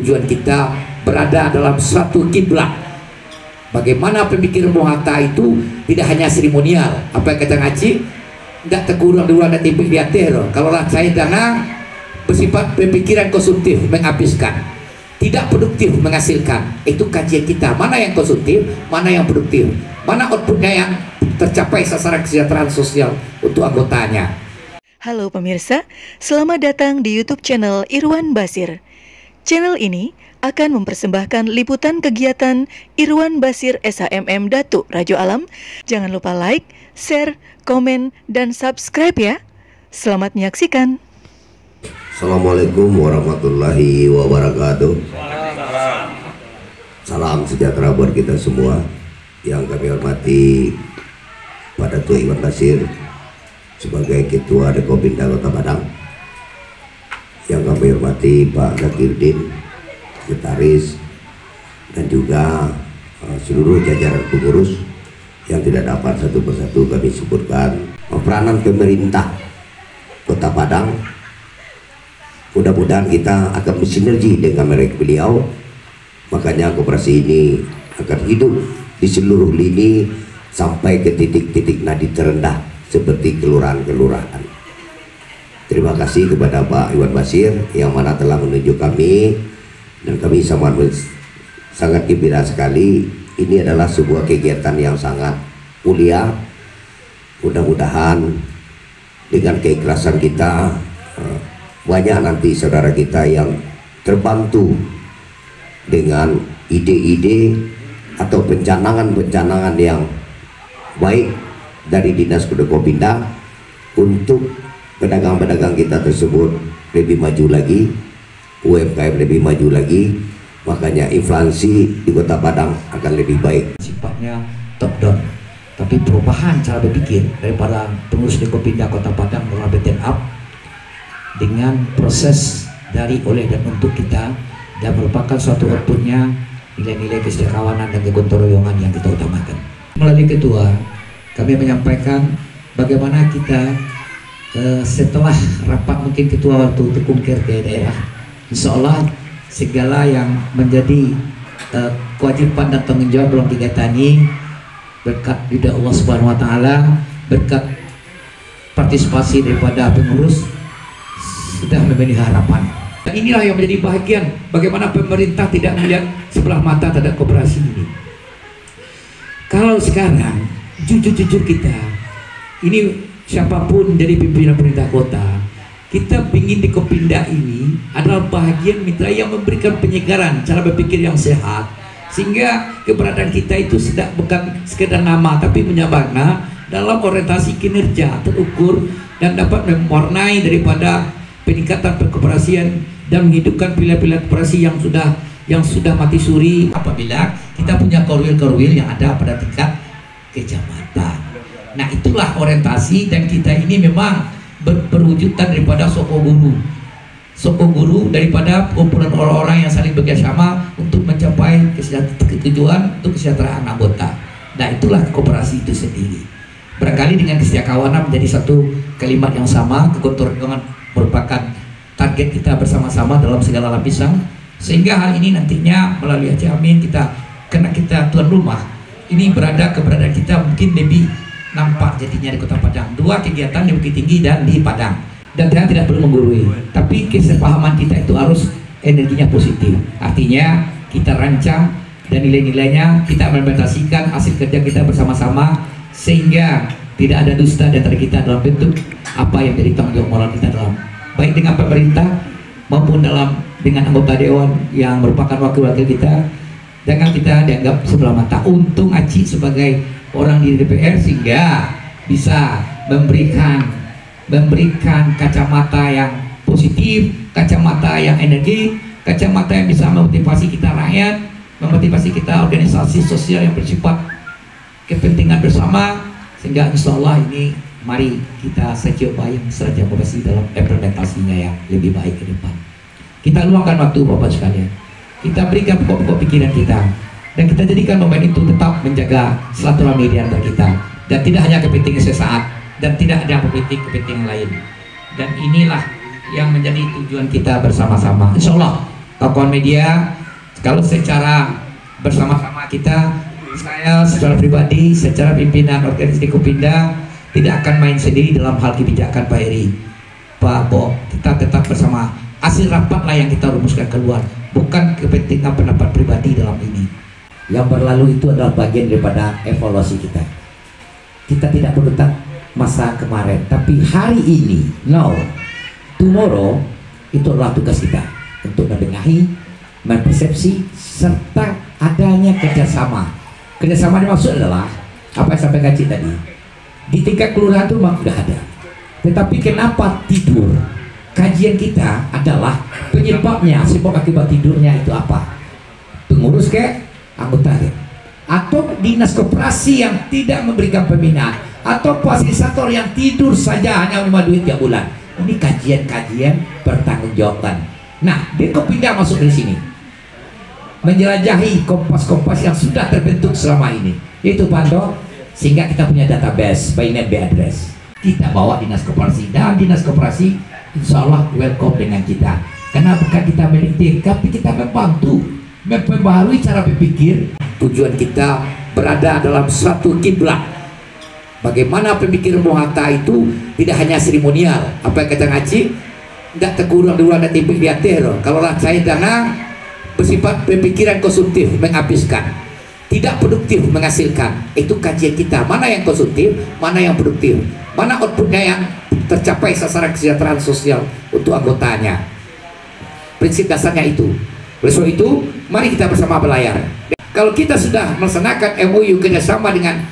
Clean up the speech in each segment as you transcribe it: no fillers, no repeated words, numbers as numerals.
tujuan kita berada dalam suatu kiblat. Bagaimana pemikiran Bung Hatta itu tidak hanya seremonial, apa yang kata ngaji, tidak terkurang di ruang dan tipik di atir. Kalau lah saya dana bersifat pemikiran konsumtif, menghabiskan, tidak produktif, menghasilkan. Itu kajian kita, mana yang konsumtif, mana yang produktif, mana outputnya yang tercapai sasaran kesejahteraan sosial untuk anggotanya. Halo pemirsa, selamat datang di YouTube channel Irwan Basir. Channel ini akan mempersembahkan liputan kegiatan Irwan Basir SHMM Datuk Rajo Alam. Jangan lupa like, share, komen, dan subscribe ya. Selamat menyaksikan. Assalamualaikum warahmatullahi wabarakatuh. Salam sejahtera buat kita semua. Yang kami hormati Pak Datuk Irwan Basir sebagai Ketua Dekopinda Kota Padang, yang kami hormati Pak Zakiruddin, Sekretaris, dan juga seluruh jajaran pengurus yang tidak dapat satu persatu kami sebutkan. Peranan pemerintah Kota Padang, mudah-mudahan kita akan bersinergi dengan mereka beliau, makanya koperasi ini akan hidup di seluruh lini sampai ke titik-titik nadi terendah seperti kelurahan-kelurahan. Terima kasih kepada Pak Irwan Basir yang mana telah menunjuk kami, dan kami sangat gembira sekali. Ini adalah sebuah kegiatan yang sangat mulia. Mudah-mudahan dengan keikhlasan kita banyak nanti saudara kita yang terbantu dengan ide-ide atau pencanangan-pencanangan yang baik dari Dinas Kedekopinda untuk pedagang-pedagang kita tersebut lebih maju lagi, UMKM lebih maju lagi, makanya inflasi di Kota Padang akan lebih baik. Sifatnya top down, tapi perubahan cara berpikir daripada pengurus Dekopinda Kota Padang melalui bottom up dengan proses dari, oleh, dan untuk kita, dan merupakan suatu outputnya nilai-nilai kesejahteraan dan kegotong royongan yang kita utamakan. Melalui ketua, kami menyampaikan bagaimana kita setelah rapat mungkin ketua waktu tekungkir ke daerah, insya Allah segala yang menjadi kewajiban dan tanggung jawab dalam kegiatan ini berkat ridha Allah Subhanahu Wa Taala, berkat partisipasi daripada pengurus sudah memenuhi harapan. Dan inilah yang menjadi bahagian bagaimana pemerintah tidak melihat sebelah mata terhadap koperasi ini. Kalau sekarang jujur-jujur kita, ini siapapun dari pimpinan pemerintah kota, kita ingin Dekopinda ini adalah bahagian mitra yang memberikan penyegaran cara berpikir yang sehat, sehingga keberadaan kita itu bukan sekedar nama tapi punya makna dalam orientasi kinerja terukur dan dapat mewarnai daripada peningkatan perkoperasian dan menghidupkan pilihan-pilihan koperasi yang sudah mati suri apabila kita punya korwil-korwil yang ada pada tingkat kecamatan. Nah, itulah orientasi, dan kita ini memang berwujudan daripada soko guru daripada kumpulan orang-orang yang saling bekerjasama untuk mencapai tujuan untuk kesejahteraan anggota. Nah, itulah koperasi itu sendiri. Barangkali dengan kesetiakawanan menjadi satu kalimat yang sama, kegotong royongan merupakan target kita bersama-sama dalam segala lapisan, sehingga hal ini nantinya melalui Haji Amin kita, karena kita tuan rumah, ini keberadaan kita mungkin lebih nampak jadinya di Kota Padang. Dua kegiatan di Bukit Tinggi dan di Padang, dan ternyata tidak perlu menggurui, tapi kesepahaman kita itu harus energinya positif. Artinya kita rancang dan nilai-nilainya kita implementasikan hasil kerja kita bersama-sama, sehingga tidak ada dusta di antara kita dalam bentuk apa yang jadi tanggung jawab moral kita dalam baik dengan pemerintah maupun dengan anggota dewan yang merupakan wakil-wakil kita. Jangan kita dianggap sebelah mata. Untung Aci sebagai orang di DPR sehingga bisa memberikan kacamata yang positif, kacamata yang energi, kacamata yang bisa memotivasi kita rakyat, memotivasi kita organisasi sosial yang bersifat kepentingan bersama, sehingga insya Allah ini mari kita coba yang serajah koperasi dalam implementasinya yang lebih baik ke depan. Kita luangkan waktu Bapak sekalian, kita berikan pokok-pokok pikiran kita, dan kita jadikan momen itu tetap menjaga silaturahmi di antara kita, dan tidak hanya kepentingan sesaat, dan tidak ada kepentingan lain. Dan inilah yang menjadi tujuan kita bersama-sama. Insya Allah kawan media, kalau secara bersama-sama kita, saya secara pribadi, secara pimpinan organisasi Kopinda tidak akan main sendiri dalam hal kebijakan Pak Eri, Pak Bo. Kita tetap bersama. Hasil rapat lah yang kita rumuskan keluar, bukan kepentingan pendapat pribadi dalam ini. Yang berlalu itu adalah bagian daripada evaluasi kita. Kita tidak berdetak masa kemarin, tapi hari ini, now, tomorrow, itu adalah tugas kita untuk mendengahi, mempersepsi, serta adanya kerjasama. Kerjasama dimaksud adalah apa yang sampai Cik tadi. Di tingkat kelurahan itu memang sudah ada, tetapi kenapa tidur? Kajian kita adalah penyebabnya, sebab akibat tidurnya itu apa? Pengurus ke anggota ke, atau dinas koperasi yang tidak memberikan pembinaan, atau fasilitator yang tidur saja hanya menerima duit tiap bulan. Ini kajian-kajian bertanggungjawaban. Nah, dia Kopinda masuk dari sini, menjelajahi kompas-kompas yang sudah terbentuk selama ini, yaitu Panto, sehingga kita punya database by name by address. Kita bawa dinas koperasi, dan dinas koperasi insya Allah welcome dengan kita, karena bukan kita melintir, tapi kita membantu memperbaharui cara berpikir. Tujuan kita berada dalam suatu kiblat. Bagaimana pemikiran Bung Hatta itu tidak hanya seremonial, apa yang kata ngaji, tidak terkurang di ruang dan tipik di atir. Kalau lah saya dana bersifat pemikiran konsumtif, menghabiskan, tidak produktif, menghasilkan. Itu kajian kita, mana yang konsumtif, mana yang produktif, mana outputnya yang tercapai sasaran kesejahteraan sosial untuk anggotanya. Prinsip dasarnya itu. Oleh sebab itu, mari kita bersama berlayar. Kalau kita sudah melaksanakan MOU kerjasama dengan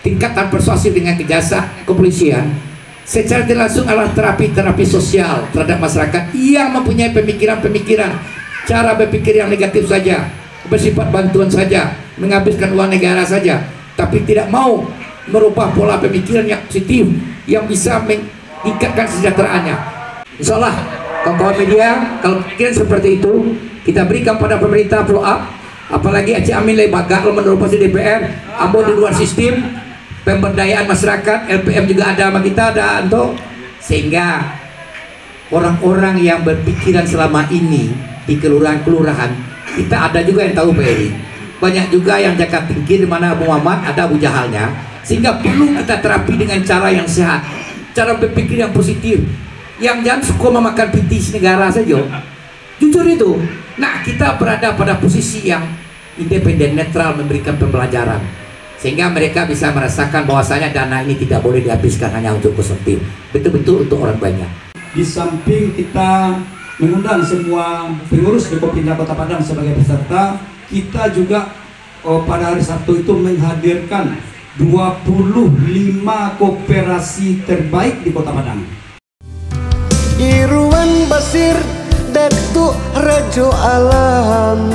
tingkatan persuasif dengan kejaksaan kepolisian, secara tidak langsung adalah terapi sosial terhadap masyarakat yang mempunyai pemikiran-pemikiran, cara berpikir yang negatif saja, bersifat bantuan saja, menghabiskan uang negara saja, tapi tidak mau merubah pola pemikiran yang positif yang bisa meningkatkan kesejahteraannya. Insya Allah, kawan-kawan media, kalau pikiran seperti itu kita berikan pada pemerintah follow up, apalagi Aceh Amin Lebaga kalau menurut DPR, Ambon di luar sistem pemberdayaan masyarakat, LPM juga ada sama kita, ada Anto, sehingga orang-orang yang berpikiran selama ini di kelurahan-kelurahan, kita ada juga yang tahu Pak Eri, banyak juga yang jaga tinggi di mana Abu Muhammad, ada Abu Jahalnya, sehingga perlu kita terapi dengan cara yang sehat, cara berpikir yang positif, yang jangan suka memakan pitis negara saja, jujur itu. Nah, kita berada pada posisi yang independen, netral, memberikan pembelajaran, sehingga mereka bisa merasakan bahwasanya dana ini tidak boleh dihabiskan hanya untuk konsumtif, betul-betul untuk orang banyak. Di samping kita mengundang semua pengurus di Kopinda Kota Padang sebagai peserta, kita juga pada hari Sabtu itu menghadirkan 25 koperasi terbaik di Kota Padang. Irwan Basir Datuk Rajo Alam